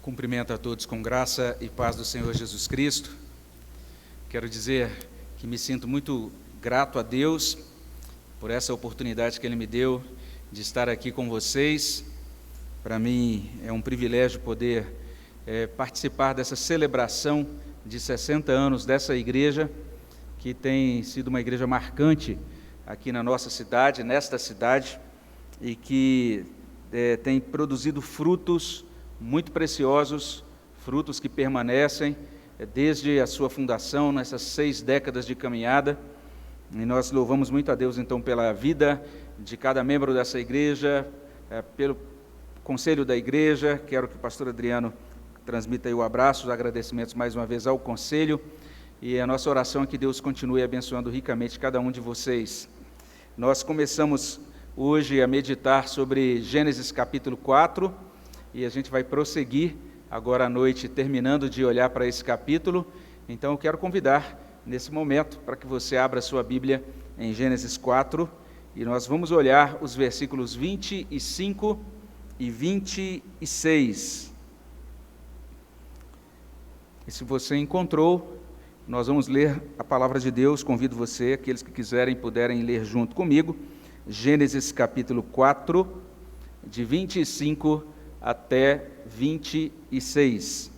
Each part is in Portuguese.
Cumprimento a todos com graça e paz do Senhor Jesus Cristo. Quero dizer que me sinto muito grato a Deus por essa oportunidade que Ele me deu de estar aqui com vocês. Para mim é um privilégio poder participar dessa celebração de 60 anos dessa igreja, que tem sido uma igreja marcante aqui na nossa cidade, nesta cidade, e que tem produzido frutos muito preciosos, frutos que permanecem desde a sua fundação, nessas 6 décadas de caminhada. E nós louvamos muito a Deus, então, pela vida de cada membro dessa igreja, pelo conselho da igreja. Quero que o pastor Adriano transmita aí o abraço, os agradecimentos mais uma vez ao conselho, e a nossa oração é que Deus continue abençoando ricamente cada um de vocês. Nós começamos hoje a meditar sobre Gênesis capítulo 4, e a gente vai prosseguir agora à noite, terminando de olhar para esse capítulo. Então eu quero convidar, nesse momento, para que você abra a sua Bíblia em Gênesis 4, e nós vamos olhar os versículos 25 e 26. E se você encontrou, nós vamos ler a palavra de Deus. Convido você, aqueles que quiserem, puderem ler junto comigo, Gênesis capítulo 4, de 25 até 26.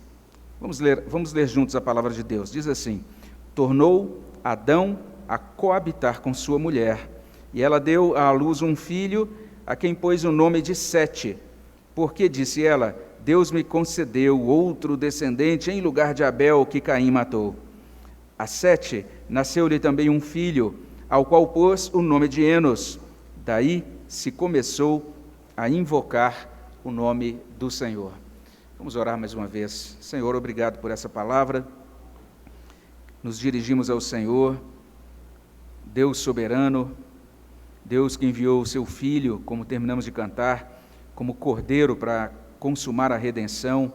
Vamos ler juntos a palavra de Deus. Diz assim: tornou Adão a coabitar com sua mulher, e ela deu à luz um filho, a quem pôs o nome de Sete, porque, disse ela, Deus me concedeu outro descendente em lugar de Abel, que Caim matou. A Sete nasceu-lhe também um filho, ao qual pôs o nome de Enos. Daí se começou a invocar o nome do Senhor. Vamos orar mais uma vez. Senhor, obrigado por essa palavra. Nos dirigimos ao Senhor, Deus soberano, Deus que enviou o seu Filho, como terminamos de cantar, como Cordeiro para consumar a redenção.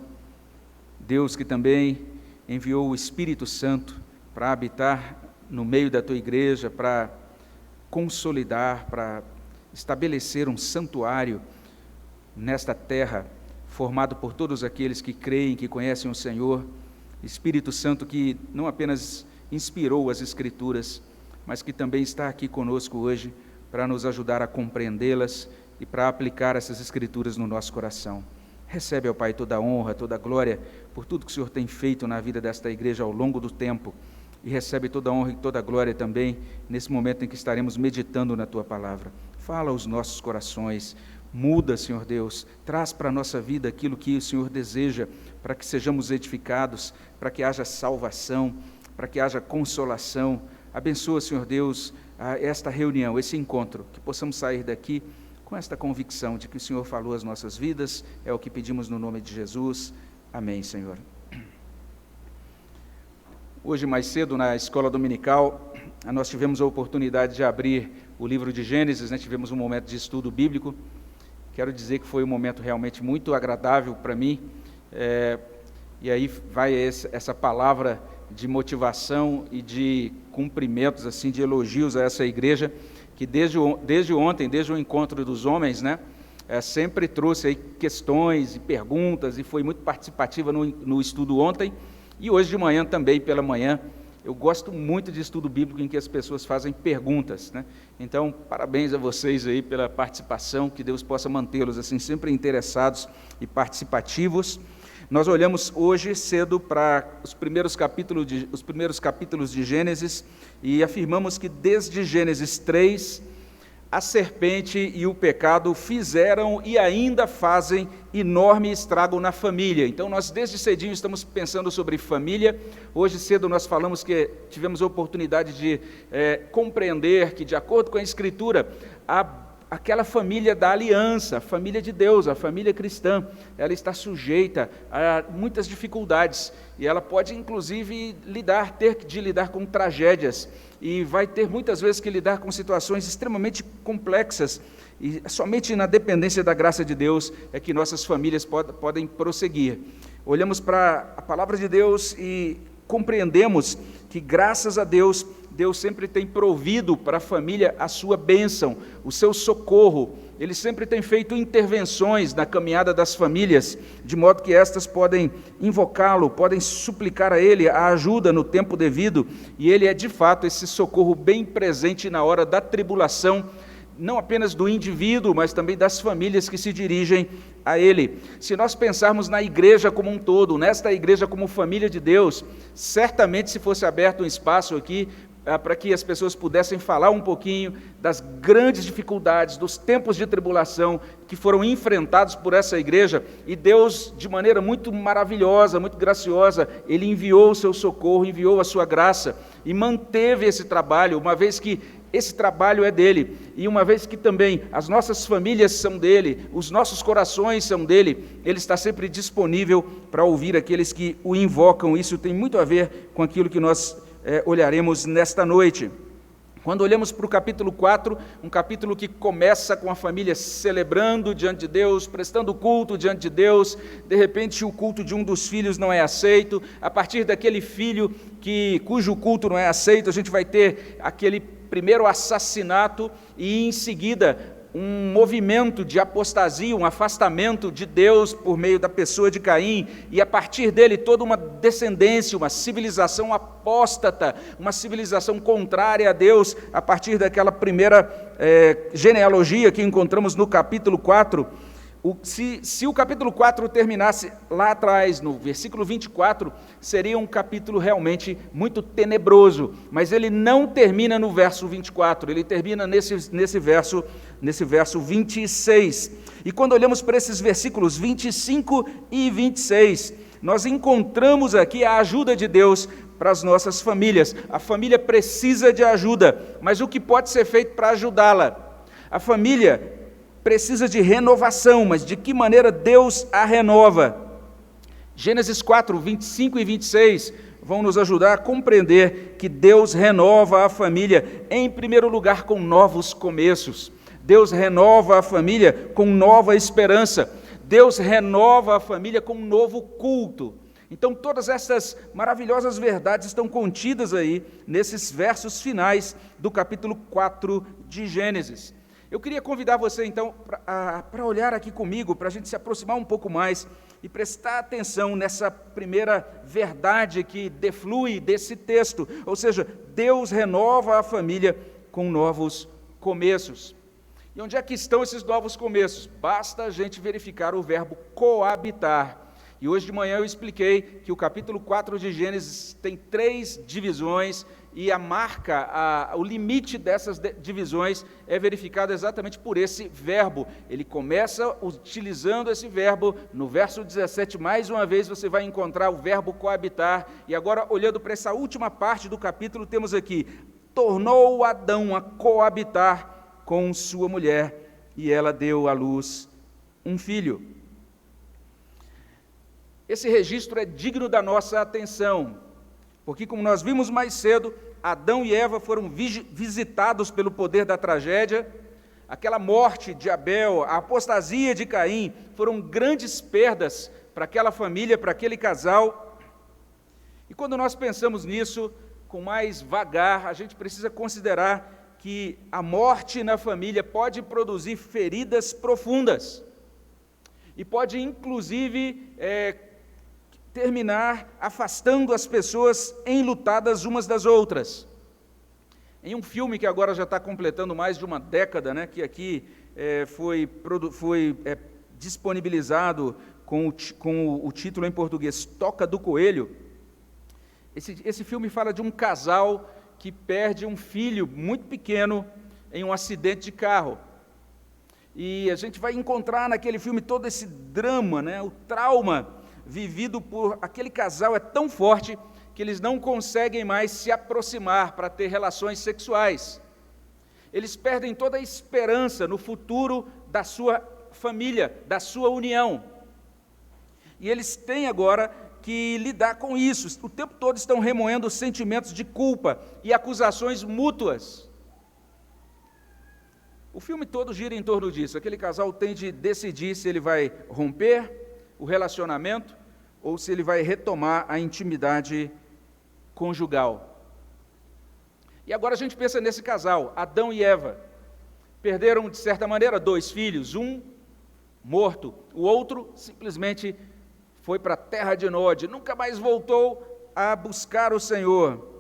Deus que também enviou o Espírito Santo para habitar no meio da tua igreja, para consolidar, para estabelecer um santuário nesta terra, formado por todos aqueles que creem, que conhecem o Senhor. Espírito Santo que não apenas inspirou as Escrituras, mas que também está aqui conosco hoje para nos ajudar a compreendê-las e para aplicar essas Escrituras no nosso coração. Recebe, ó Pai, toda a honra, toda a glória por tudo que o Senhor tem feito na vida desta igreja ao longo do tempo, e recebe toda a honra e toda a glória também nesse momento em que estaremos meditando na Tua Palavra. Fala aos nossos corações, muda, Senhor Deus, traz para a nossa vida aquilo que o Senhor deseja, para que sejamos edificados, para que haja salvação, para que haja consolação. Abençoa, Senhor Deus, esta reunião, esse encontro, que possamos sair daqui com esta convicção de que o Senhor falou às nossas vidas. É o que pedimos no nome de Jesus. Amém, Senhor. Hoje, mais cedo, na escola dominical, nós tivemos a oportunidade de abrir o livro de Gênesis, tivemos um momento de estudo bíblico. Quero dizer que foi um momento realmente muito agradável para mim, e aí vai essa palavra de motivação e de cumprimentos, assim, de elogios a essa igreja, que desde ontem, desde o encontro dos homens, sempre trouxe aí questões e perguntas, e foi muito participativa no estudo ontem, e hoje de manhã também, pela manhã. Eu gosto muito de estudo bíblico em que as pessoas fazem perguntas, Então, parabéns a vocês aí pela participação, que Deus possa mantê-los assim sempre interessados e participativos. Nós olhamos hoje cedo para os primeiros capítulos de Gênesis e afirmamos que desde Gênesis 3, a serpente e o pecado fizeram e ainda fazem enorme estrago na família. Então nós desde cedinho estamos pensando sobre família. Hoje cedo nós falamos que tivemos a oportunidade de compreender que, de acordo com a Escritura, aquela família da aliança, a família de Deus, a família cristã, ela está sujeita a muitas dificuldades, e ela pode inclusive ter de lidar com tragédias, e vai ter muitas vezes que lidar com situações extremamente complexas, e somente na dependência da graça de Deus é que nossas famílias podem prosseguir. Olhamos para a palavra de Deus e compreendemos que, graças a Deus, Deus sempre tem provido para a família a sua bênção, o seu socorro. Ele sempre tem feito intervenções na caminhada das famílias, de modo que estas podem invocá-lo, podem suplicar a Ele a ajuda no tempo devido, e Ele é de fato esse socorro bem presente na hora da tribulação, não apenas do indivíduo, mas também das famílias que se dirigem a Ele. Se nós pensarmos na igreja como um todo, nesta igreja como família de Deus, certamente se fosse aberto um espaço aqui, para que as pessoas pudessem falar um pouquinho das grandes dificuldades, dos tempos de tribulação que foram enfrentados por essa igreja, e Deus, de maneira muito maravilhosa, muito graciosa, Ele enviou o seu socorro, enviou a sua graça, e manteve esse trabalho, uma vez que esse trabalho é dele, e uma vez que também as nossas famílias são dele, os nossos corações são dele, ele está sempre disponível para ouvir aqueles que o invocam. Isso tem muito a ver com aquilo que nós olharemos nesta noite. Quando olhamos para o capítulo 4, um capítulo que começa com a família celebrando diante de Deus, prestando culto diante de Deus, de repente o culto de um dos filhos não é aceito, a partir daquele filho cujo culto não é aceito, a gente vai ter aquele primeiro assassinato e em seguida um movimento de apostasia, um afastamento de Deus por meio da pessoa de Caim, e a partir dele toda uma descendência, uma civilização apóstata, uma civilização contrária a Deus, a partir daquela primeira genealogia que encontramos no capítulo 4. Se o capítulo 4 terminasse lá atrás, no versículo 24, seria um capítulo realmente muito tenebroso, mas ele não termina no verso 24, ele termina nesse verso 26. E quando olhamos para esses versículos 25 e 26, nós encontramos aqui a ajuda de Deus para as nossas famílias. A família precisa de ajuda, mas o que pode ser feito para ajudá-la? A família precisa de renovação, mas de que maneira Deus a renova? Gênesis 4, 25 e 26 vão nos ajudar a compreender que Deus renova a família, em primeiro lugar, com novos começos. Deus renova a família com nova esperança. Deus renova a família com um novo culto. Então, todas essas maravilhosas verdades estão contidas aí, nesses versos finais do capítulo 4 de Gênesis. Eu queria convidar você, então, para olhar aqui comigo, para a gente se aproximar um pouco mais e prestar atenção nessa primeira verdade que deflui desse texto, ou seja, Deus renova a família com novos começos. E onde é que estão esses novos começos? Basta a gente verificar o verbo coabitar. E hoje de manhã eu expliquei que o capítulo 4 de Gênesis tem 3 divisões, e a marca, o limite dessas divisões é verificado exatamente por esse verbo. Ele começa utilizando esse verbo, no verso 17, mais uma vez você vai encontrar o verbo coabitar, e agora, olhando para essa última parte do capítulo, temos aqui, tornou Adão a coabitar com sua mulher, e ela deu à luz um filho. Esse registro é digno da nossa atenção, porque, como nós vimos mais cedo, Adão e Eva foram visitados pelo poder da tragédia. Aquela morte de Abel, a apostasia de Caim, foram grandes perdas para aquela família, para aquele casal. E quando nós pensamos nisso, com mais vagar, a gente precisa considerar que a morte na família pode produzir feridas profundas, e pode, inclusive, terminar afastando as pessoas enlutadas umas das outras. Em um filme que agora já está completando mais de uma década, né, que aqui foi disponibilizado com o título em português, Toca do Coelho, esse filme fala de um casal que perde um filho muito pequeno em um acidente de carro. E a gente vai encontrar naquele filme todo esse drama, né, o trauma vivido por aquele casal é tão forte que eles não conseguem mais se aproximar para ter relações sexuais. Eles perdem toda a esperança no futuro da sua família, da sua união. E eles têm agora que lidar com isso. O tempo todo estão remoendo sentimentos de culpa e acusações mútuas. O filme todo gira em torno disso. Aquele casal tem de decidir se ele vai romper o relacionamento ou se ele vai retomar a intimidade conjugal. E agora a gente pensa nesse casal, Adão e Eva. Perderam, de certa maneira, 2 filhos, um morto, o outro simplesmente foi para a terra de Nod, nunca mais voltou a buscar o Senhor.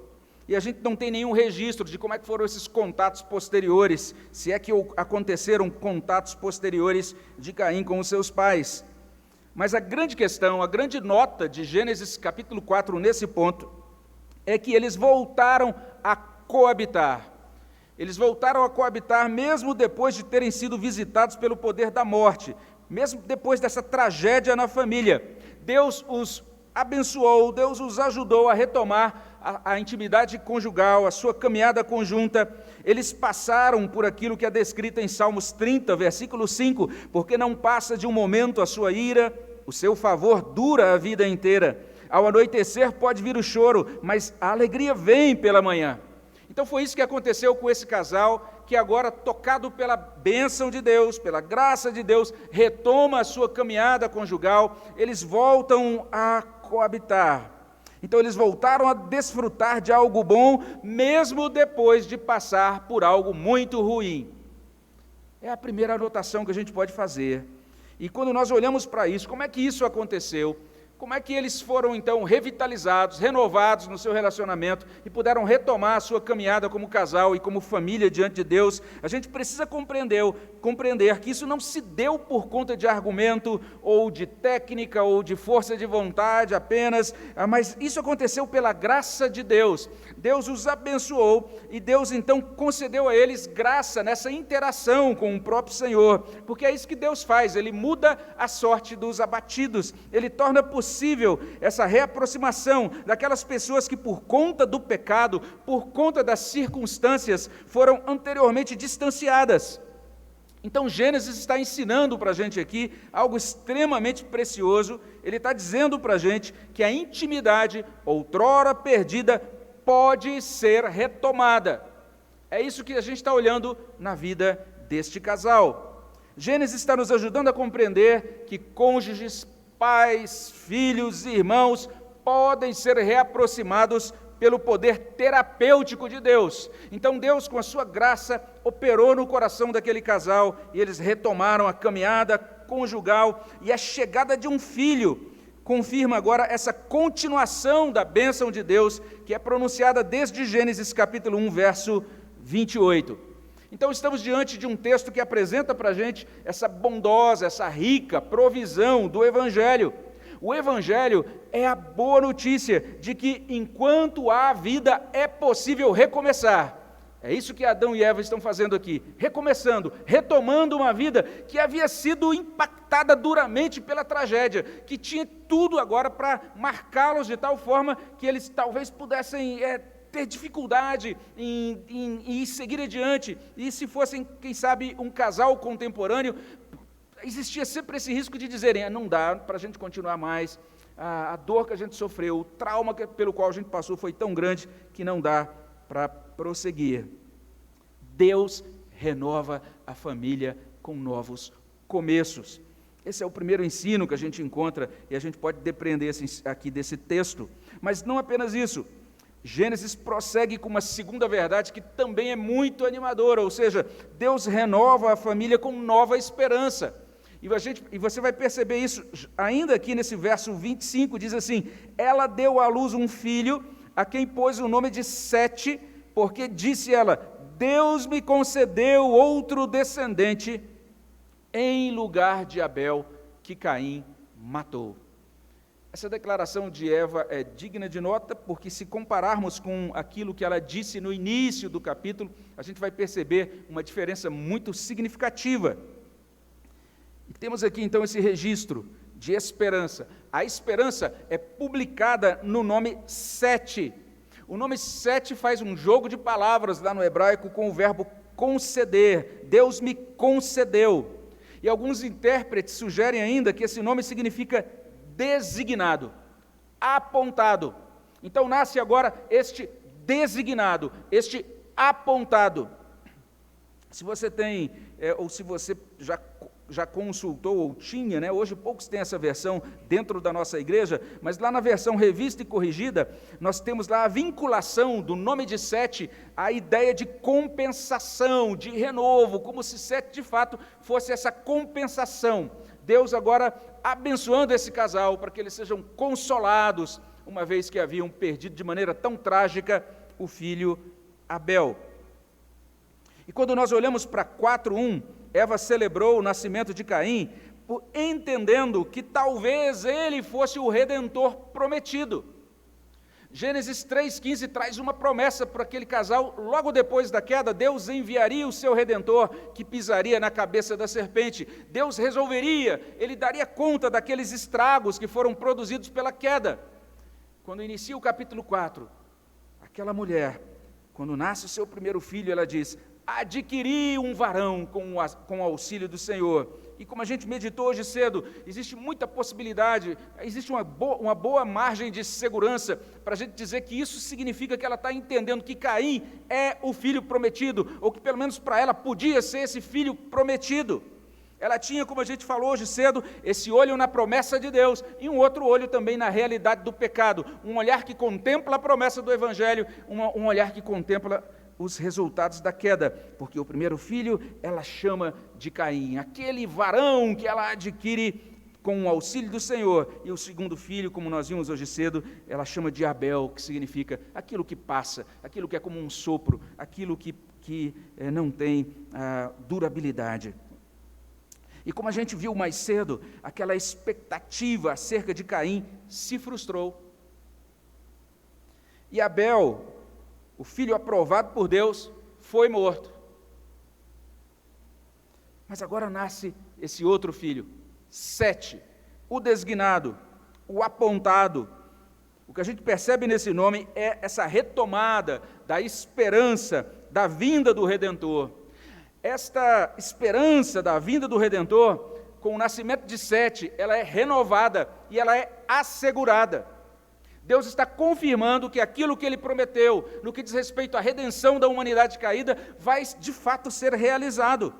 E a gente não tem nenhum registro de como é que foram esses contatos posteriores, se é que aconteceram contatos posteriores de Caim com os seus pais. Mas a grande questão, a grande nota de Gênesis capítulo 4 nesse ponto, é que eles voltaram a coabitar. Eles voltaram a coabitar mesmo depois de terem sido visitados pelo poder da morte, mesmo depois dessa tragédia na família. Deus os abençoou, Deus os ajudou a retomar a intimidade conjugal, a sua caminhada conjunta. Eles passaram por aquilo que é descrito em Salmos 30, versículo 5, porque não passa de um momento a sua ira, o seu favor dura a vida inteira. Ao anoitecer pode vir o choro, mas a alegria vem pela manhã. Então foi isso que aconteceu com esse casal, que agora, tocado pela bênção de Deus, pela graça de Deus, retoma a sua caminhada conjugal, eles voltam a coabitar. Então eles voltaram a desfrutar de algo bom, mesmo depois de passar por algo muito ruim. É a primeira anotação que a gente pode fazer. E quando nós olhamos para isso, como é que isso aconteceu? Como é que eles foram, então, revitalizados, renovados no seu relacionamento e puderam retomar a sua caminhada como casal e como família diante de Deus? A gente precisa compreender que isso não se deu por conta de argumento, ou de técnica, ou de força de vontade apenas, mas isso aconteceu pela graça de Deus. Deus os abençoou e Deus, então, concedeu a eles graça nessa interação com o próprio Senhor, porque é isso que Deus faz, Ele muda a sorte dos abatidos, Ele torna possível essa reaproximação daquelas pessoas que, por conta do pecado, por conta das circunstâncias, foram anteriormente distanciadas. Então Gênesis está ensinando para a gente aqui algo extremamente precioso. Ele está dizendo para a gente que a intimidade, outrora perdida, pode ser retomada. É isso que a gente está olhando na vida deste casal. Gênesis está nos ajudando a compreender que cônjuges, pais, filhos e irmãos podem ser reaproximados pelo poder terapêutico de Deus. Então Deus, com a sua graça, operou no coração daquele casal e eles retomaram a caminhada conjugal, e a chegada de um filho confirma agora essa continuação da bênção de Deus, que é pronunciada desde Gênesis capítulo 1, verso 28. Então estamos diante de um texto que apresenta para a gente essa bondosa, essa rica provisão do Evangelho. O Evangelho é a boa notícia de que enquanto há vida é possível recomeçar. É isso que Adão e Eva estão fazendo aqui, recomeçando, retomando uma vida que havia sido impactada duramente pela tragédia, que tinha tudo agora para marcá-los de tal forma que eles talvez pudessem ter dificuldade em seguir adiante, e se fossem, quem sabe, um casal contemporâneo, existia sempre esse risco de dizerem, não dá para a gente continuar mais, a dor que a gente sofreu, o trauma pelo qual a gente passou foi tão grande que não dá para prosseguir. Deus renova a família com novos começos. Esse é o primeiro ensino que a gente encontra, e a gente pode depreender aqui desse texto. Mas não apenas isso, Gênesis prossegue com uma segunda verdade que também é muito animadora, ou seja, Deus renova a família com nova esperança. E você vai perceber isso ainda aqui nesse verso 25, diz assim, ela deu à luz um filho, a quem pôs o nome de Sete, porque disse ela, Deus me concedeu outro descendente em lugar de Abel, que Caim matou. Essa declaração de Eva é digna de nota, porque se compararmos com aquilo que ela disse no início do capítulo, a gente vai perceber uma diferença muito significativa. E temos aqui então esse registro de esperança. A esperança é publicada no nome Sete. O nome Sete faz um jogo de palavras lá no hebraico com o verbo conceder. Deus me concedeu. E alguns intérpretes sugerem ainda que esse nome significa designado, apontado. Então nasce agora este designado, este apontado. Se você tem, ou se você já já consultou ou tinha, né? Hoje poucos têm essa versão dentro da nossa igreja, mas lá na versão revista e corrigida, nós temos lá a vinculação do nome de Sete à ideia de compensação, de renovo, como se Sete de fato fosse essa compensação. Deus agora abençoando esse casal para que eles sejam consolados, uma vez que haviam perdido de maneira tão trágica o filho Abel. E quando nós olhamos para 4:1, Eva celebrou o nascimento de Caim, entendendo que talvez ele fosse o Redentor prometido. Gênesis 3,15 traz uma promessa para aquele casal. Logo depois da queda, Deus enviaria o seu Redentor, que pisaria na cabeça da serpente. Deus resolveria, ele daria conta daqueles estragos que foram produzidos pela queda. Quando inicia o capítulo 4, aquela mulher, quando nasce o seu primeiro filho, ela diz: adquiri um varão com o auxílio do Senhor. E como a gente meditou hoje cedo, existe muita possibilidade, existe uma boa margem de segurança para a gente dizer que isso significa que ela está entendendo que Caim é o filho prometido, ou que pelo menos para ela podia ser esse filho prometido. Ela tinha, como a gente falou hoje cedo, esse olho na promessa de Deus e um outro olho também na realidade do pecado, um olhar que contempla a promessa do Evangelho, um olhar que contempla os resultados da queda, porque o primeiro filho ela chama de Caim, aquele varão que ela adquire com o auxílio do Senhor, e o segundo filho, como nós vimos hoje cedo, ela chama de Abel, que significa aquilo que passa, aquilo que é como um sopro, aquilo que não tem durabilidade. E como a gente viu mais cedo, aquela expectativa acerca de Caim se frustrou. E Abel, o filho aprovado por Deus, foi morto. Mas agora nasce esse outro filho, Sete, o designado, o apontado. O que a gente percebe nesse nome é essa retomada da esperança da vinda do Redentor. Esta esperança da vinda do Redentor, com o nascimento de Sete, ela é renovada e ela é assegurada. Deus está confirmando que aquilo que Ele prometeu, no que diz respeito à redenção da humanidade caída, vai de fato ser realizado.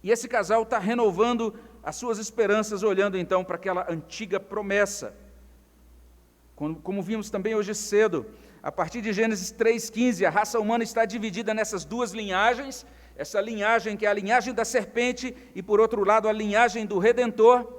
E esse casal está renovando as suas esperanças, olhando então para aquela antiga promessa. Como vimos também hoje cedo, a partir de Gênesis 3,15, a raça humana está dividida nessas duas linhagens, essa linhagem que é a linhagem da serpente e, por outro lado, a linhagem do Redentor.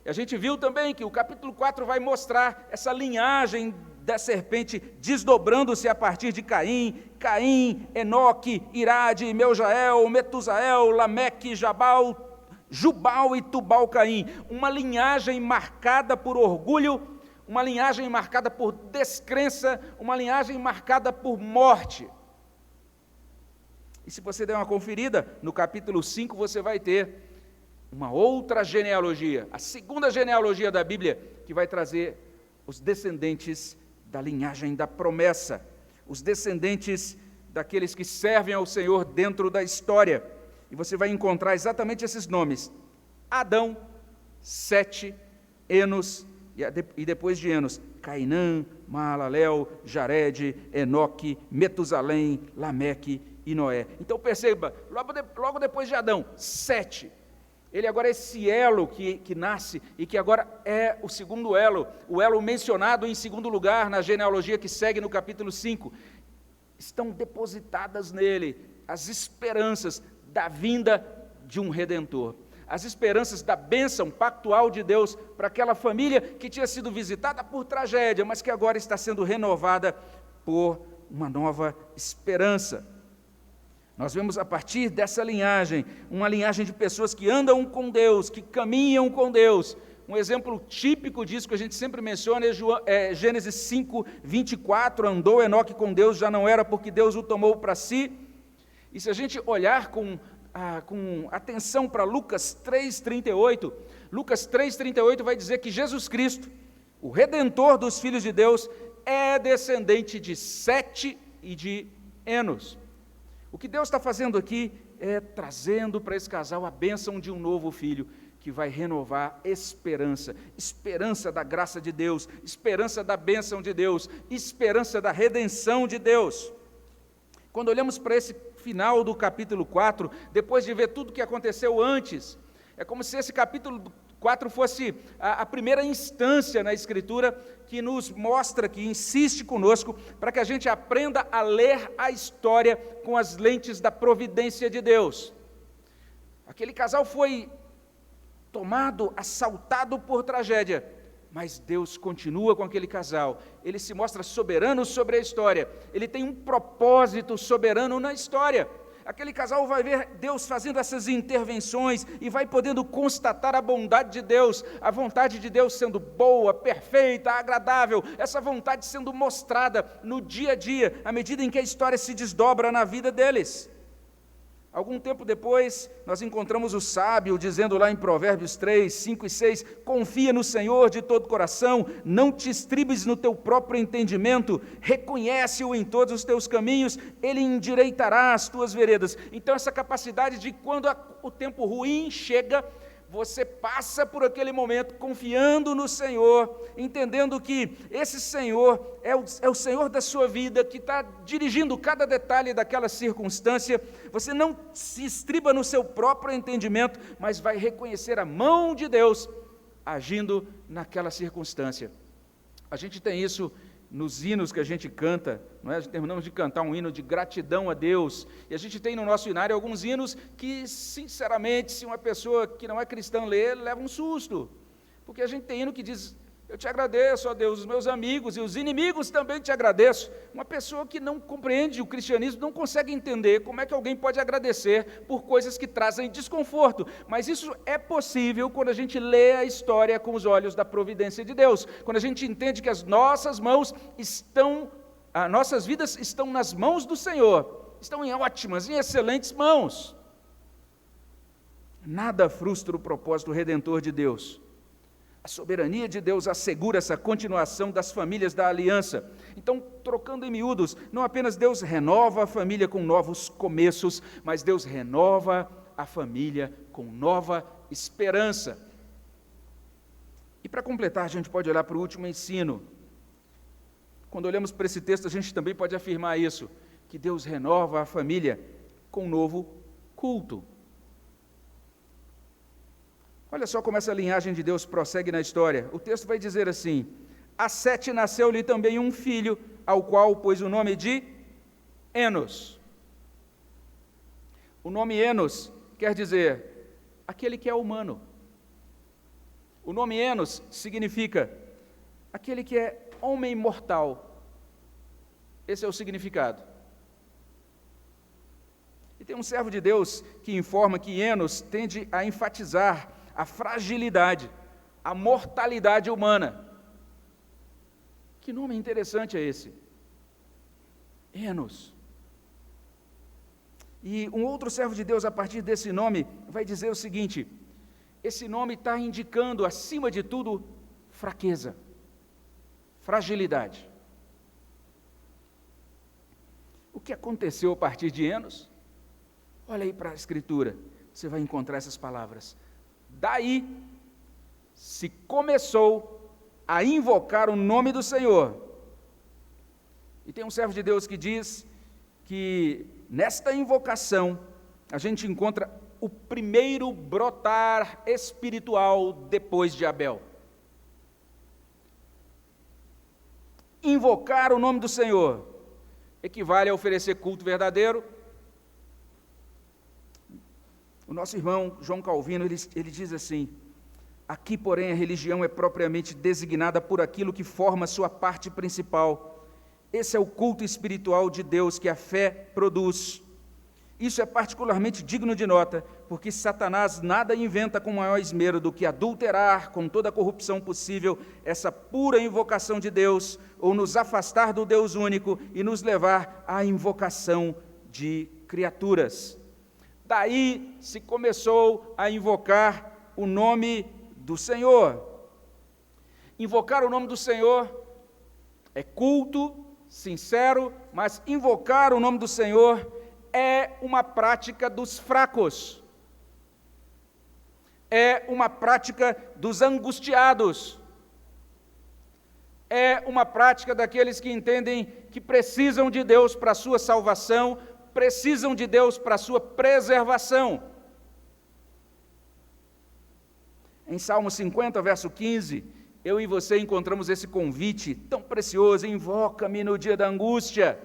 E a gente viu também que o capítulo 4 vai mostrar essa linhagem da serpente desdobrando-se a partir de Caim, Enoque, Irade, Meujael, Metusael, Lameque, Jubal e Tubal-Caim. Uma linhagem marcada por orgulho, uma linhagem marcada por descrença, uma linhagem marcada por morte. E se você der uma conferida, no capítulo 5 você vai ter uma outra genealogia, a segunda genealogia da Bíblia, que vai trazer os descendentes da linhagem da promessa, os descendentes daqueles que servem ao Senhor dentro da história. E você vai encontrar exatamente esses nomes: Adão, Sete, Enos, e depois de Enos, Cainã, Maalalel, Jared, Enoque, Metusalém, Lameque e Noé. Então perceba, logo depois de Adão, Sete. Ele agora é esse elo que nasce e que agora é o segundo elo, o elo mencionado em segundo lugar na genealogia que segue no capítulo 5. Estão depositadas nele as esperanças da vinda de um Redentor, as esperanças da bênção pactual de Deus para aquela família que tinha sido visitada por tragédia, mas que agora está sendo renovada por uma nova esperança. Nós vemos a partir dessa linhagem, uma linhagem de pessoas que andam com Deus, que caminham com Deus. Um exemplo típico disso que a gente sempre menciona é Gênesis 5, 24, andou Enoque com Deus, já não era porque Deus o tomou para si. E se a gente olhar com atenção para Lucas 3,38, Lucas 3,38 vai dizer que Jesus Cristo, o Redentor dos filhos de Deus, é descendente de Sete e de Enos. O que Deus está fazendo aqui é trazendo para esse casal a bênção de um novo filho, que vai renovar esperança, esperança da graça de Deus, esperança da bênção de Deus, esperança da redenção de Deus. Quando olhamos para esse final do capítulo 4, depois de ver tudo o que aconteceu antes, É como se esse capítulo 4 fosse a primeira instância na Escritura que nos mostra, que insiste conosco, para que a gente aprenda a ler a história com as lentes da providência de Deus. Aquele casal foi tomado, assaltado por tragédia, mas Deus continua com aquele casal. Ele se mostra soberano sobre a história. Ele tem um propósito soberano na história. Aquele casal vai ver Deus fazendo essas intervenções e vai podendo constatar a bondade de Deus, a vontade de Deus sendo boa, perfeita, agradável, essa vontade sendo mostrada no dia a dia, à medida em que a história se desdobra na vida deles. Algum tempo depois, nós encontramos o sábio dizendo lá em Provérbios 3, 5 e 6, confia no Senhor de todo o coração, não te estribes no teu próprio entendimento, reconhece-o em todos os teus caminhos, ele endireitará as tuas veredas. Então essa capacidade de quando o tempo ruim chega, você passa por aquele momento confiando no Senhor, entendendo que esse Senhor é o Senhor da sua vida, que está dirigindo cada detalhe daquela circunstância. Você não se estriba no seu próprio entendimento, mas vai reconhecer a mão de Deus agindo naquela circunstância. A gente tem isso nos hinos que a gente canta, não é? Terminamos de cantar um hino de gratidão a Deus, e a gente tem no nosso hinário alguns hinos que, sinceramente, se uma pessoa que não é cristã ler, leva um susto, porque a gente tem hino que diz, eu te agradeço, ó Deus, os meus amigos e os inimigos também te agradeço. Uma pessoa que não compreende o cristianismo não consegue entender como é que alguém pode agradecer por coisas que trazem desconforto, mas isso é possível quando a gente lê a história com os olhos da providência de Deus, quando a gente entende que as nossas vidas estão nas mãos do Senhor, estão em ótimas, em excelentes mãos. Nada frustra o propósito redentor de Deus. A soberania de Deus assegura essa continuação das famílias da aliança. Então, trocando em miúdos, não apenas Deus renova a família com novos começos, mas Deus renova a família com nova esperança. E para completar, a gente pode olhar para o último ensino. Quando olhamos para esse texto, a gente também pode afirmar isso, que Deus renova a família com um novo culto. Olha só como essa linhagem de Deus prossegue na história. O texto vai dizer assim, a Sete nasceu-lhe também um filho, ao qual pôs o nome de Enos. O nome Enos quer dizer, aquele que é humano. O nome Enos significa, aquele que é homem mortal. Esse é o significado. E tem um servo de Deus que informa que Enos tende a enfatizar a fragilidade, a mortalidade humana. Que nome interessante é esse? Enos. E um outro servo de Deus, a partir desse nome, vai dizer o seguinte, esse nome está indicando, acima de tudo, fraqueza, fragilidade. O que aconteceu a partir de Enos? Olha aí para a Escritura, você vai encontrar essas palavras. Daí se começou a invocar o nome do Senhor. E tem um servo de Deus que diz que nesta invocação a gente encontra o primeiro brotar espiritual depois de Abel. Invocar o nome do Senhor equivale a oferecer culto verdadeiro. O nosso irmão João Calvino, ele diz assim, aqui, porém, a religião é propriamente designada por aquilo que forma sua parte principal. Esse é o culto espiritual de Deus que a fé produz. Isso é particularmente digno de nota, porque Satanás nada inventa com maior esmero do que adulterar com toda a corrupção possível essa pura invocação de Deus, ou nos afastar do Deus único e nos levar à invocação de criaturas. Daí se começou a invocar o nome do Senhor. Invocar o nome do Senhor é culto, sincero, mas invocar o nome do Senhor é uma prática dos fracos. É uma prática dos angustiados. É uma prática daqueles que entendem que precisam de Deus para a sua salvação, precisam de Deus para a sua preservação. Em Salmo 50, verso 15, eu e você encontramos esse convite tão precioso: invoca-me no dia da angústia,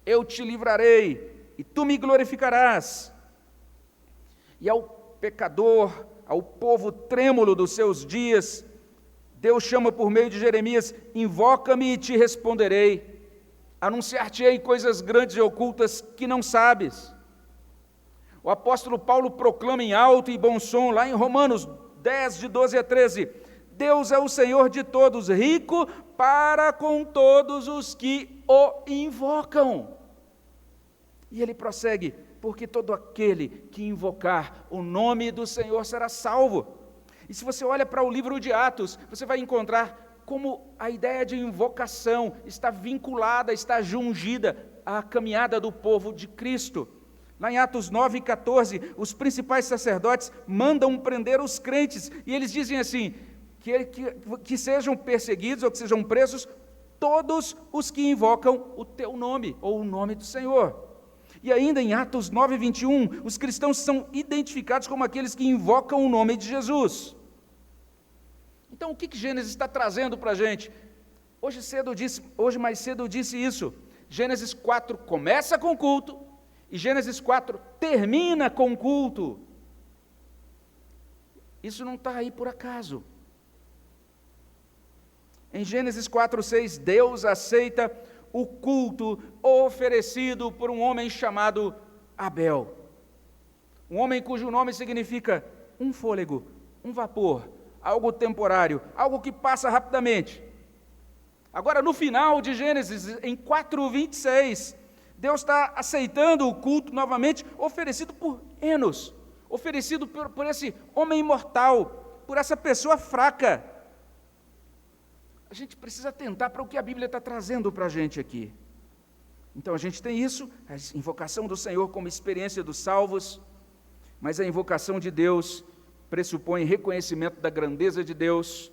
eu te livrarei e tu me glorificarás. E ao pecador, ao povo trêmulo dos seus dias, Deus chama por meio de Jeremias: invoca-me e te responderei, anunciar-te-ei coisas grandes e ocultas que não sabes. O apóstolo Paulo proclama em alto e bom som, lá em Romanos 10, de 12 a 13, Deus é o Senhor de todos, rico para com todos os que o invocam. E ele prossegue: porque todo aquele que invocar o nome do Senhor será salvo. E se você olha para o livro de Atos, você vai encontrar como a ideia de invocação está vinculada, está jungida à caminhada do povo de Cristo. Lá em Atos 9, 14, os principais sacerdotes mandam prender os crentes, e eles dizem assim, que sejam perseguidos ou que sejam presos todos os que invocam o teu nome, ou o nome do Senhor. E ainda em Atos 9, 21, os cristãos são identificados como aqueles que invocam o nome de Jesus. Então, o que Gênesis está trazendo para a gente? Hoje mais cedo eu disse isso. Gênesis 4 começa com o culto, e Gênesis 4 termina com o culto. Isso não está aí por acaso. Em Gênesis 4, 6, Deus aceita o culto oferecido por um homem chamado Abel. Um homem cujo nome significa um fôlego, um vapor, algo temporário, algo que passa rapidamente. Agora, no final de Gênesis, em 4:26, Deus está aceitando o culto novamente, oferecido por Enos, oferecido por esse homem imortal, por essa pessoa fraca. A gente precisa atentar para o que a Bíblia está trazendo para a gente aqui. Então a gente tem isso, a invocação do Senhor como experiência dos salvos, mas a invocação de Deus pressupõe reconhecimento da grandeza de Deus,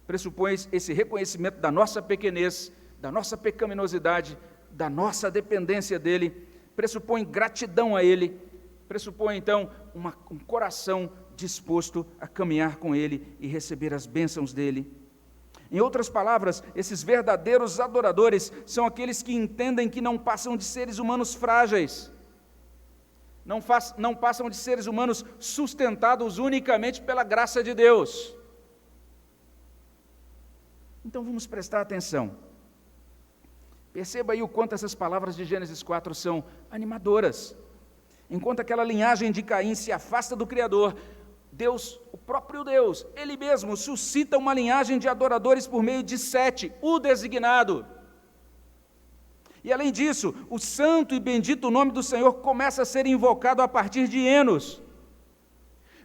pressupõe esse reconhecimento da nossa pequenez, da nossa pecaminosidade, da nossa dependência dEle, pressupõe gratidão a Ele, pressupõe então um coração disposto a caminhar com Ele e receber as bênçãos dEle. Em outras palavras, esses verdadeiros adoradores são aqueles que entendem que não passam de seres humanos frágeis, não passam de seres humanos sustentados unicamente pela graça de Deus. Então vamos prestar atenção. Perceba aí o quanto essas palavras de Gênesis 4 são animadoras. Enquanto aquela linhagem de Caim se afasta do Criador, Deus, o próprio Deus, Ele mesmo suscita uma linhagem de adoradores por meio de Sete, o designado. E além disso, o santo e bendito nome do Senhor começa a ser invocado a partir de Enos.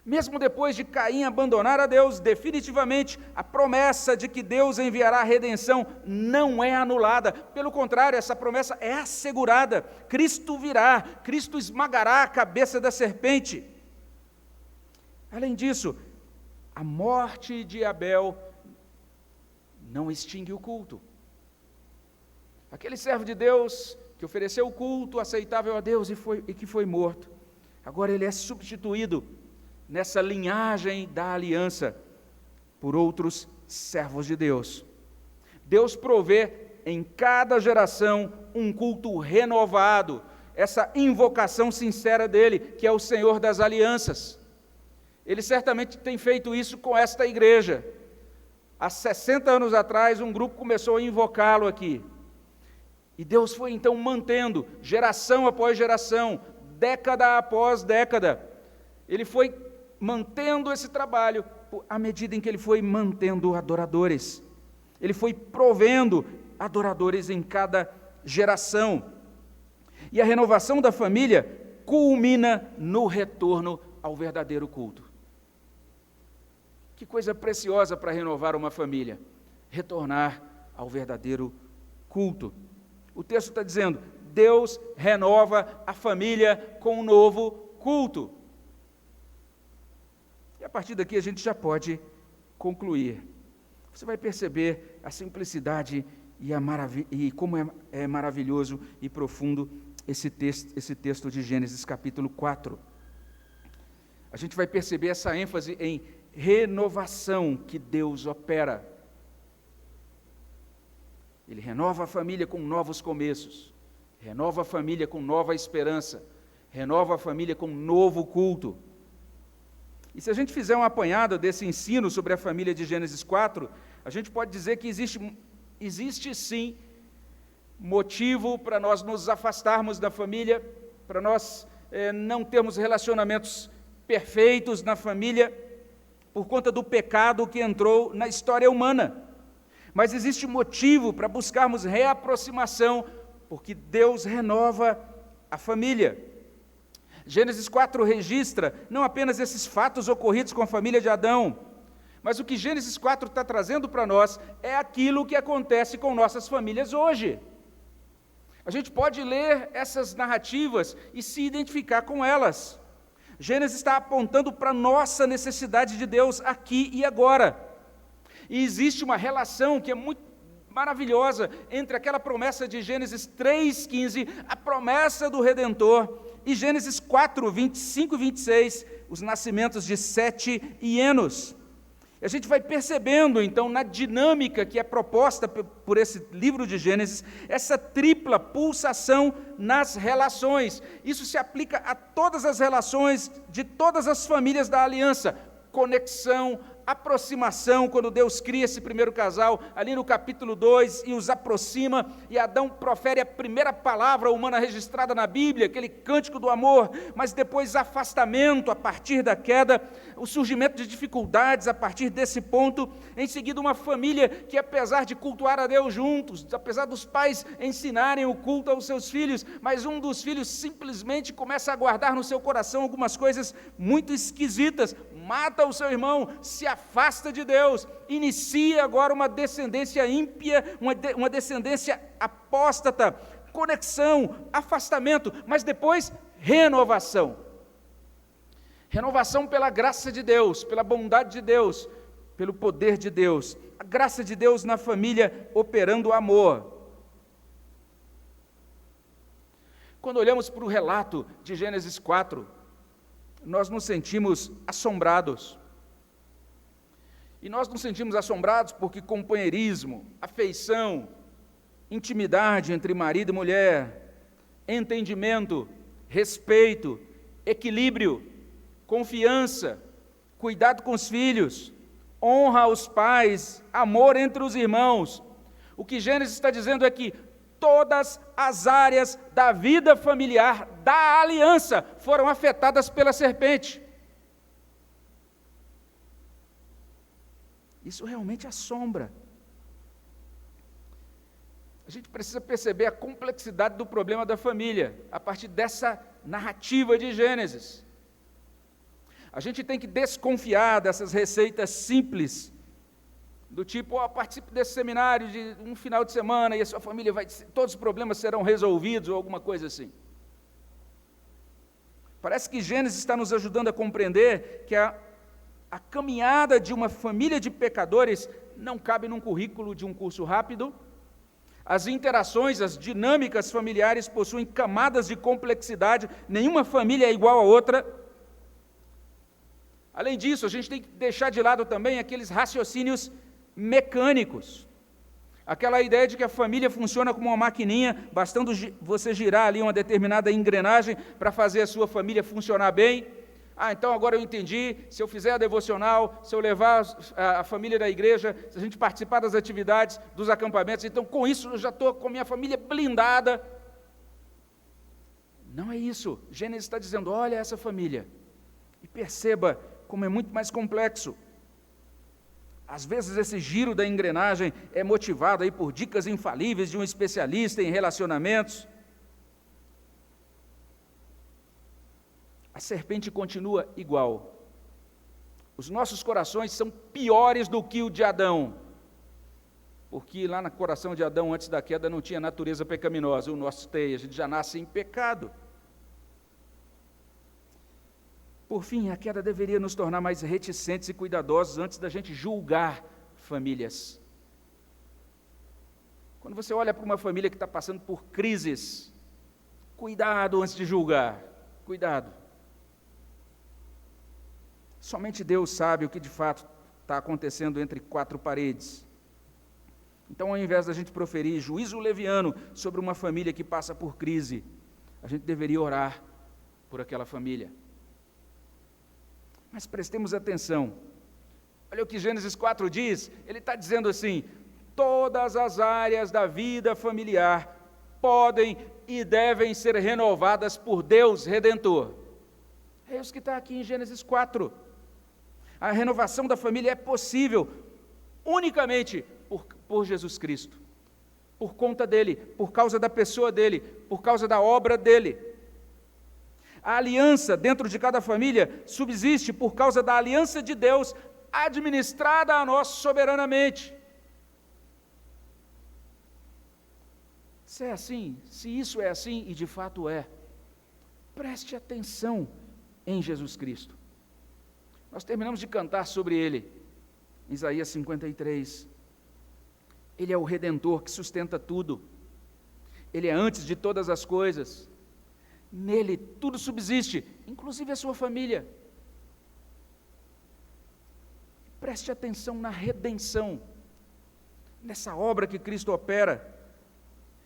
Mesmo depois de Caim abandonar a Deus definitivamente, a promessa de que Deus enviará a redenção não é anulada. Pelo contrário, essa promessa é assegurada. Cristo virá, Cristo esmagará a cabeça da serpente. Além disso, a morte de Abel não extingue o culto. Aquele servo de Deus que ofereceu o culto aceitável a Deus e que foi morto, agora ele é substituído nessa linhagem da aliança por outros servos de Deus. Deus provê em cada geração um culto renovado, essa invocação sincera dele, que é o Senhor das alianças. Ele certamente tem feito isso com esta igreja. Há 60 anos atrás, um grupo começou a invocá-lo aqui. E Deus foi então mantendo, geração após geração, década após década. Ele foi mantendo esse trabalho à medida em que ele foi mantendo adoradores. Ele foi provendo adoradores em cada geração. E a renovação da família culmina no retorno ao verdadeiro culto. Que coisa preciosa para renovar uma família, retornar ao verdadeiro culto. O texto está dizendo, Deus renova a família com um novo culto. E a partir daqui a gente já pode concluir. Você vai perceber a simplicidade e como é maravilhoso e profundo esse texto de Gênesis capítulo 4. A gente vai perceber essa ênfase em renovação que Deus opera. Ele renova a família com novos começos, renova a família com nova esperança, renova a família com novo culto. E se a gente fizer uma apanhada desse ensino sobre a família de Gênesis 4, a gente pode dizer que existe sim motivo para nós nos afastarmos da família, para nós não termos relacionamentos perfeitos na família, por conta do pecado que entrou na história humana. Mas existe motivo para buscarmos reaproximação, porque Deus renova a família. Gênesis 4 registra não apenas esses fatos ocorridos com a família de Adão, mas o que Gênesis 4 está trazendo para nós é aquilo que acontece com nossas famílias hoje. A gente pode ler essas narrativas e se identificar com elas. Gênesis está apontando para a nossa necessidade de Deus aqui e agora. E existe uma relação que é muito maravilhosa entre aquela promessa de Gênesis 3,15, a promessa do Redentor, e Gênesis 4, 25 e 26, os nascimentos de Sete e Enos. A gente vai percebendo, então, na dinâmica que é proposta por esse livro de Gênesis, essa tripla pulsação nas relações. Isso se aplica a todas as relações de todas as famílias da aliança. Conexão, aproximação, quando Deus cria esse primeiro casal, ali no capítulo 2, e os aproxima, e Adão profere a primeira palavra humana registrada na Bíblia, aquele cântico do amor, mas depois afastamento a partir da queda, o surgimento de dificuldades a partir desse ponto, em seguida uma família que, apesar de cultuar a Deus juntos, apesar dos pais ensinarem o culto aos seus filhos, mas um dos filhos simplesmente começa a guardar no seu coração algumas coisas muito esquisitas, mata o seu irmão, se afasta de Deus, inicia agora uma descendência ímpia, uma descendência apóstata, conexão, afastamento, mas depois renovação. Renovação pela graça de Deus, pela bondade de Deus, pelo poder de Deus. A graça de Deus na família operando o amor. Quando olhamos para o relato de Gênesis 4, nós nos sentimos assombrados. E nós nos sentimos assombrados porque companheirismo, afeição, intimidade entre marido e mulher, entendimento, respeito, equilíbrio, confiança, cuidado com os filhos, honra aos pais, amor entre os irmãos. O que Gênesis está dizendo é que todas as áreas da vida familiar, da aliança, foram afetadas pela serpente. Isso realmente assombra. A gente precisa perceber a complexidade do problema da família, a partir dessa narrativa de Gênesis. A gente tem que desconfiar dessas receitas simples, do tipo, participe desse seminário de um final de semana e a sua família todos os problemas serão resolvidos, ou alguma coisa assim. Parece que Gênesis está nos ajudando a compreender que a caminhada de uma família de pecadores não cabe num currículo de um curso rápido. As interações, as dinâmicas familiares possuem camadas de complexidade, nenhuma família é igual a outra. Além disso, a gente tem que deixar de lado também aqueles raciocínios mecânicos. Aquela ideia de que a família funciona como uma maquininha, bastando você girar ali uma determinada engrenagem para fazer a sua família funcionar bem. Então agora eu entendi, se eu fizer a devocional, se eu levar a família da igreja, se a gente participar das atividades, dos acampamentos, então com isso eu já estou com a minha família blindada. Não é isso. Gênesis está dizendo, olha essa família, e perceba como é muito mais complexo. Às vezes esse giro da engrenagem é motivado aí por dicas infalíveis de um especialista em relacionamentos. A serpente continua igual. Os nossos corações são piores do que o de Adão, porque lá no coração de Adão, antes da queda, não tinha natureza pecaminosa. O nosso tem, a gente já nasce em pecado. Por fim, a queda deveria nos tornar mais reticentes e cuidadosos antes da gente julgar famílias. Quando você olha para uma família que está passando por crises, cuidado antes de julgar, cuidado. Somente Deus sabe o que de fato está acontecendo entre quatro paredes. Então, ao invés da gente proferir juízo leviano sobre uma família que passa por crise, a gente deveria orar por aquela família. Mas prestemos atenção. Olha o que Gênesis 4 diz. Ele está dizendo assim: todas as áreas da vida familiar podem e devem ser renovadas por Deus Redentor. É isso que está aqui em Gênesis 4. A renovação da família é possível unicamente por Jesus Cristo, por conta dele, por causa da pessoa dele, por causa da obra dele. A aliança dentro de cada família subsiste por causa da aliança de Deus administrada a nós soberanamente. Se é assim, se isso é assim, e de fato é, preste atenção em Jesus Cristo. Nós terminamos de cantar sobre ele, em Isaías 53. Ele é o Redentor que sustenta tudo. Ele é antes de todas as coisas. Nele tudo subsiste, inclusive a sua família. Preste atenção na redenção, nessa obra que Cristo opera.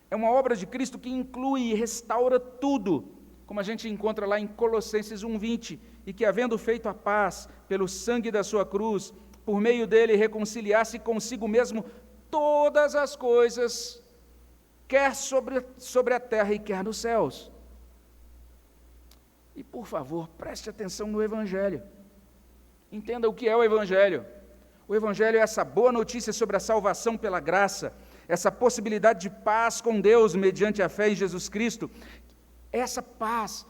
É uma obra de Cristo que inclui e restaura tudo, como a gente encontra lá em Colossenses 1:20, e que, havendo feito a paz pelo sangue da sua cruz, por meio dele reconciliasse consigo mesmo todas as coisas, quer sobre a terra e quer nos céus. E, por favor, preste atenção no Evangelho. Entenda o que é o Evangelho. O Evangelho é essa boa notícia sobre a salvação pela graça, essa possibilidade de paz com Deus mediante a fé em Jesus Cristo, essa paz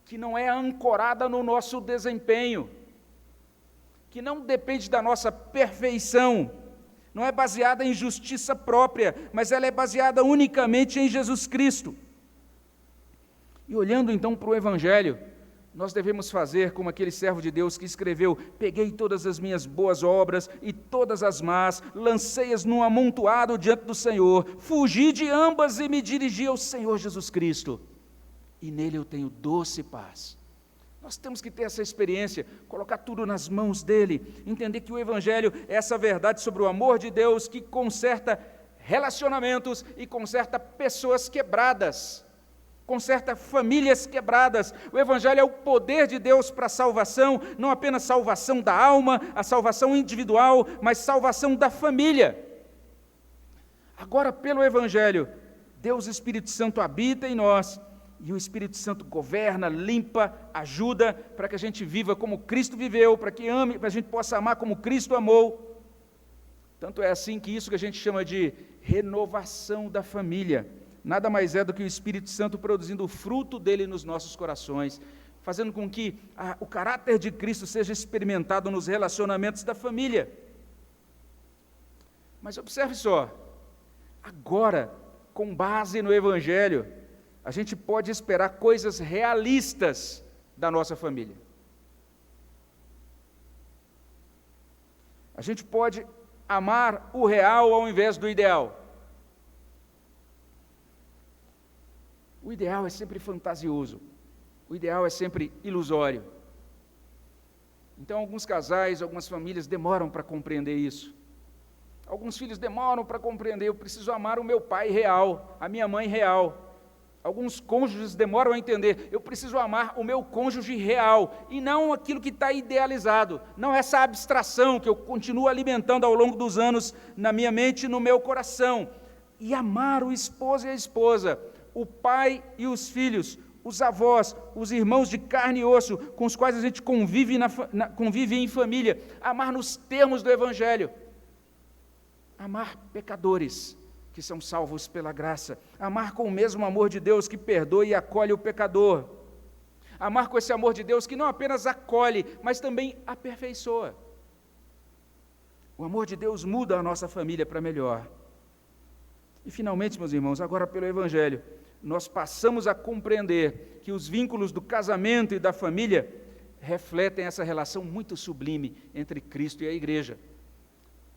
que não é ancorada no nosso desempenho, que não depende da nossa perfeição, não é baseada em justiça própria, mas ela é baseada unicamente em Jesus Cristo. E olhando então para o Evangelho, nós devemos fazer como aquele servo de Deus que escreveu: peguei todas as minhas boas obras e todas as más, lancei-as num amontoado diante do Senhor, fugi de ambas e me dirigi ao Senhor Jesus Cristo, e nele eu tenho doce paz. Nós temos que ter essa experiência, colocar tudo nas mãos dele, entender que o Evangelho é essa verdade sobre o amor de Deus que conserta relacionamentos e conserta pessoas quebradas, conserta famílias quebradas. O Evangelho é o poder de Deus para a salvação, não apenas salvação da alma, a salvação individual, mas salvação da família. Agora, pelo Evangelho, Deus Espírito Santo habita em nós, e o Espírito Santo governa, limpa, ajuda, para que a gente viva como Cristo viveu, para que ame, para a gente possa amar como Cristo amou. Tanto é assim que isso que a gente chama de renovação da família, nada mais é do que o Espírito Santo produzindo o fruto dele nos nossos corações, fazendo com que o caráter de Cristo seja experimentado nos relacionamentos da família. Mas observe só, agora, com base no Evangelho, a gente pode esperar coisas realistas da nossa família. A gente pode amar o real ao invés do ideal. O ideal é sempre fantasioso, o ideal é sempre ilusório. Então, alguns casais, algumas famílias demoram para compreender isso. Alguns filhos demoram para compreender: eu preciso amar o meu pai real, a minha mãe real. Alguns cônjuges demoram a entender: eu preciso amar o meu cônjuge real, e não aquilo que está idealizado, não essa abstração que eu continuo alimentando ao longo dos anos na minha mente e no meu coração. E amar o esposo e a esposa, o pai e os filhos, os avós, os irmãos de carne e osso, com os quais a gente convive em família, amar nos termos do Evangelho, amar pecadores que são salvos pela graça, amar com o mesmo amor de Deus que perdoa e acolhe o pecador, amar com esse amor de Deus que não apenas acolhe, mas também aperfeiçoa. O amor de Deus muda a nossa família para melhor. E finalmente, meus irmãos, agora pelo Evangelho, nós passamos a compreender que os vínculos do casamento e da família refletem essa relação muito sublime entre Cristo e a igreja.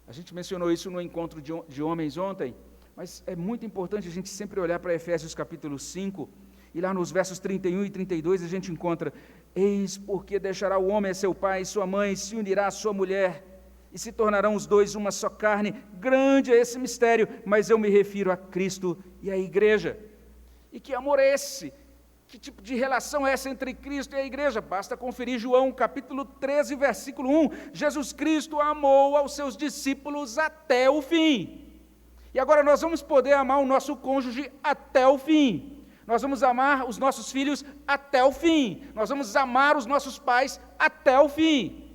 A gente mencionou isso no encontro de homens ontem, mas é muito importante a gente sempre olhar para Efésios capítulo 5 E lá nos versos 31 e 32 a gente encontra: eis porque deixará o homem a seu pai e sua mãe, se unirá à sua mulher, e se tornarão os dois uma só carne. Grande é esse mistério, mas eu me refiro a Cristo e à igreja. E que amor é esse? Que tipo de relação é essa entre Cristo e a igreja? Basta conferir João capítulo 13, versículo 1. Jesus Cristo amou aos seus discípulos até o fim. E agora nós vamos poder amar o nosso cônjuge até o fim. Nós vamos amar os nossos filhos até o fim. Nós vamos amar os nossos pais até o fim.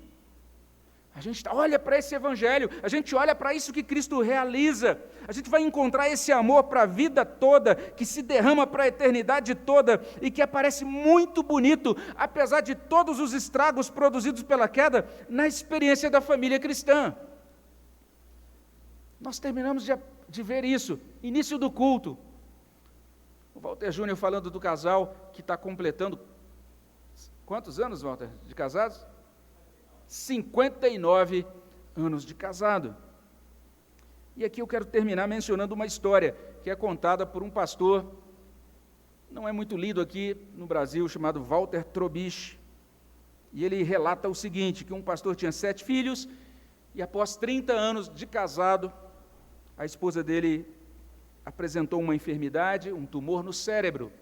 A gente olha para esse evangelho, a gente olha para isso que Cristo realiza, a gente vai encontrar esse amor para a vida toda, que se derrama para a eternidade toda, e que aparece muito bonito, apesar de todos os estragos produzidos pela queda, na experiência da família cristã. Nós terminamos de ver isso, início do culto. O Walter Júnior falando do casal que está completando, quantos anos, Walter, de casados? 59 anos de casado. E aqui eu quero terminar mencionando uma história que é contada por um pastor, não é muito lido aqui no Brasil, chamado Walter Trubich. E ele relata o seguinte, que um pastor tinha 7 filhos, e após 30 anos de casado, a esposa dele apresentou uma enfermidade, um tumor no cérebro.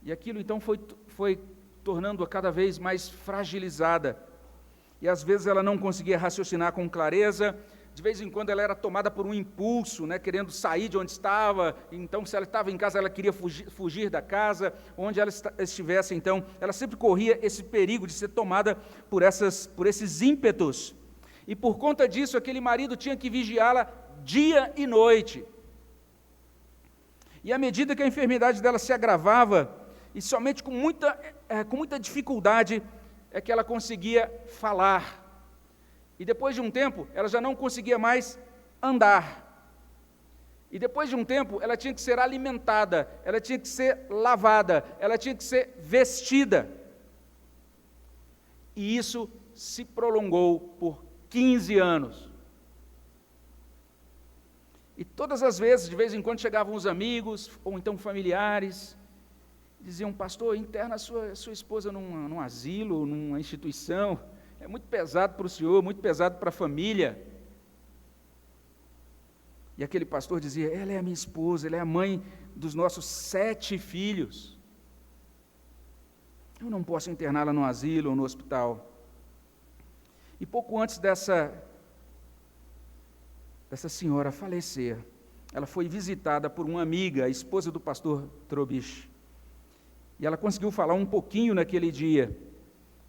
E aquilo então foi tornando-a cada vez mais fragilizada. E às vezes ela não conseguia raciocinar com clareza, de vez em quando ela era tomada por um impulso, querendo sair de onde estava. Então, se ela estava em casa, ela queria fugir da casa, onde ela estivesse. Então, ela sempre corria esse perigo de ser tomada por esses ímpetos. E por conta disso, aquele marido tinha que vigiá-la dia e noite. E à medida que a enfermidade dela se agravava, e somente com muita dificuldade é que ela conseguia falar. E depois de um tempo, ela já não conseguia mais andar. E depois de um tempo, ela tinha que ser alimentada, ela tinha que ser lavada, ela tinha que ser vestida. E isso se prolongou por 15 anos. E todas as vezes, de vez em quando, chegavam os amigos, ou então familiares, diziam: pastor, interna a sua esposa num asilo, numa instituição, é muito pesado para o senhor, muito pesado para a família. E aquele pastor dizia: ela é a minha esposa, ela é a mãe dos nossos 7 filhos. Eu não posso interná-la no asilo ou no hospital. E pouco antes dessa senhora falecer, ela foi visitada por uma amiga, a esposa do pastor Trubich. E ela conseguiu falar um pouquinho naquele dia.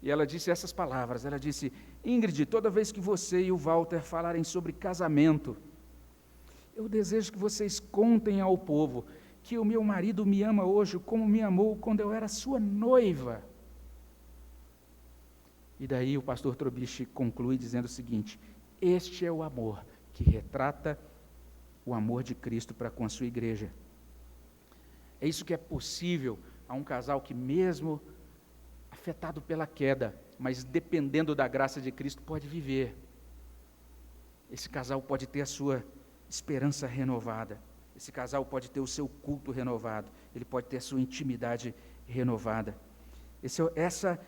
E ela disse essas palavras, ela disse: Ingrid, toda vez que você e o Walter falarem sobre casamento, eu desejo que vocês contem ao povo que o meu marido me ama hoje como me amou quando eu era sua noiva. E daí o pastor Trubich conclui dizendo o seguinte: este é o amor que retrata o amor de Cristo para com a sua igreja. É isso que é possível a um casal que, mesmo afetado pela queda, mas dependendo da graça de Cristo, pode viver. Esse casal pode ter a sua esperança renovada, esse casal pode ter o seu culto renovado, ele pode ter a sua intimidade renovada. Essa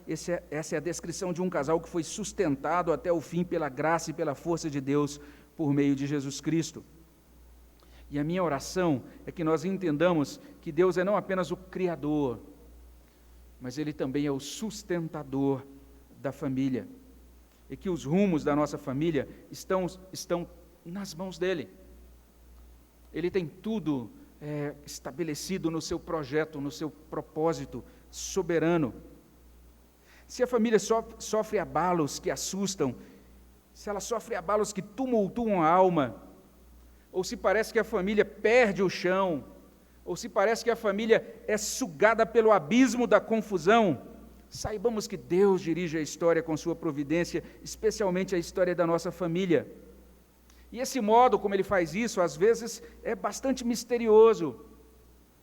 é a descrição de um casal que foi sustentado até o fim pela graça e pela força de Deus por meio de Jesus Cristo. E a minha oração é que nós entendamos que Deus é não apenas o Criador, mas Ele também é o sustentador da família. E que os rumos da nossa família estão nas mãos dEle. Ele tem tudo estabelecido no seu projeto, no seu propósito soberano. Se a família sofre abalos que assustam, se ela sofre abalos que tumultuam a alma, ou se parece que a família perde o chão, ou se parece que a família é sugada pelo abismo da confusão, saibamos que Deus dirige a história com sua providência, especialmente a história da nossa família. E esse modo como Ele faz isso, às vezes, é bastante misterioso,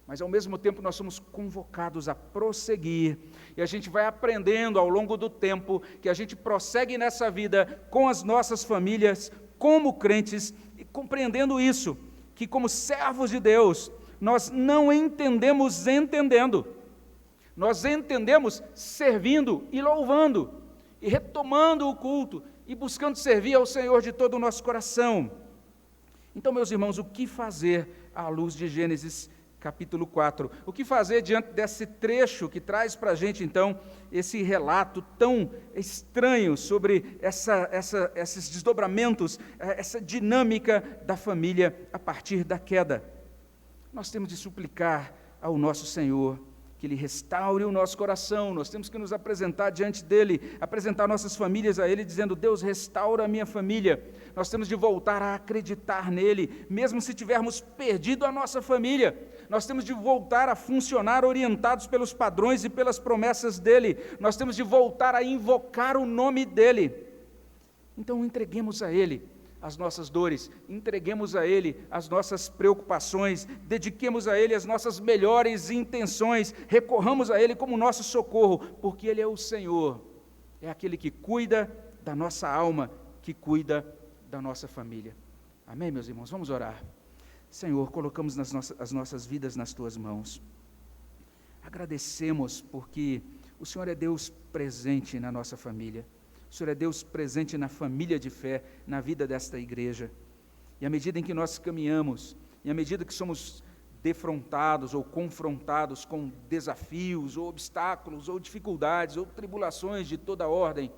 mas ao mesmo tempo nós somos convocados a prosseguir, e a gente vai aprendendo ao longo do tempo, que a gente prossegue nessa vida com as nossas famílias, como crentes, e compreendendo isso, que como servos de Deus, nós não entendemos entendendo. Nós entendemos servindo e louvando, e retomando o culto, e buscando servir ao Senhor de todo o nosso coração. Então, meus irmãos, o que fazer à luz de Gênesis capítulo 4? O que fazer diante desse trecho que traz para a gente, então, esse relato tão estranho sobre esses desdobramentos, essa dinâmica da família a partir da queda? Nós temos de suplicar ao nosso Senhor que Ele restaure o nosso coração. Nós temos que nos apresentar diante dEle, apresentar nossas famílias a Ele, dizendo: Deus, restaura a minha família. Nós temos de voltar a acreditar nele, mesmo se tivermos perdido a nossa família. Nós temos de voltar a funcionar orientados pelos padrões e pelas promessas dEle. Nós temos de voltar a invocar o nome dEle. Então, entreguemos a Ele as nossas dores, entreguemos a Ele as nossas preocupações, dediquemos a Ele as nossas melhores intenções, recorramos a Ele como nosso socorro, porque Ele é o Senhor, é aquele que cuida da nossa alma, que cuida da nossa família. Amém, meus irmãos? Vamos orar. Senhor, colocamos as nossas vidas nas Tuas mãos. Agradecemos porque o Senhor é Deus presente na nossa família. O Senhor é Deus presente na família de fé, na vida desta igreja. E à medida em que nós caminhamos, e à medida que somos defrontados ou confrontados com desafios, ou obstáculos, ou dificuldades, ou tribulações de toda ordem,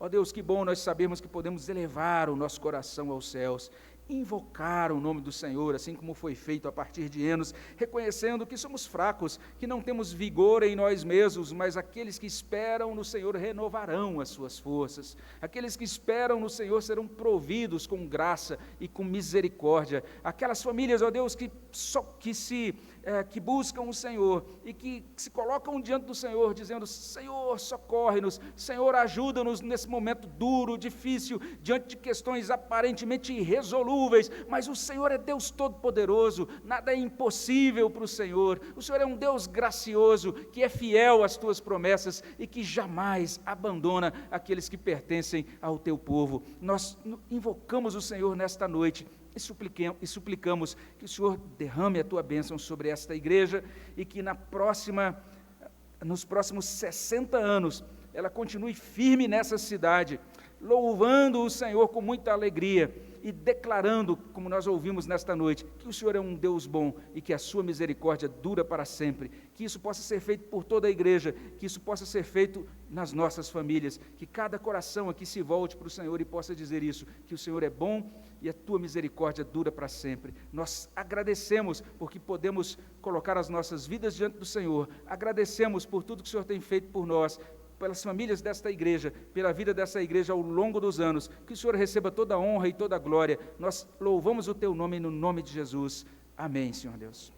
ó Deus, que bom nós sabermos que podemos elevar o nosso coração aos céus, invocar o nome do Senhor, assim como foi feito a partir de Enos, reconhecendo que somos fracos, que não temos vigor em nós mesmos, mas aqueles que esperam no Senhor renovarão as suas forças, aqueles que esperam no Senhor serão providos com graça e com misericórdia, aquelas famílias, ó Deus, que buscam o Senhor e que se colocam diante do Senhor, dizendo: Senhor, socorre-nos, Senhor, ajuda-nos nesse momento duro, difícil, diante de questões aparentemente irresolúveis, mas o Senhor é Deus Todo-Poderoso, nada é impossível para o Senhor. O Senhor é um Deus gracioso, que é fiel às Tuas promessas e que jamais abandona aqueles que pertencem ao Teu povo. Nós invocamos o Senhor nesta noite e suplicamos que o Senhor derrame a Tua bênção sobre esta igreja e que nos próximos 60 anos ela continue firme nessa cidade, louvando o Senhor com muita alegria e declarando, como nós ouvimos nesta noite, que o Senhor é um Deus bom e que a sua misericórdia dura para sempre, que isso possa ser feito por toda a igreja, que isso possa ser feito nas nossas famílias, que cada coração aqui se volte para o Senhor e possa dizer isso, que o Senhor é bom e a tua misericórdia dura para sempre. Nós agradecemos porque podemos colocar as nossas vidas diante do Senhor, agradecemos por tudo que o Senhor tem feito por nós, pelas famílias desta igreja, pela vida dessa igreja ao longo dos anos, que o Senhor receba toda a honra e toda a glória. Nós louvamos o Teu nome no nome de Jesus. Amém, Senhor Deus.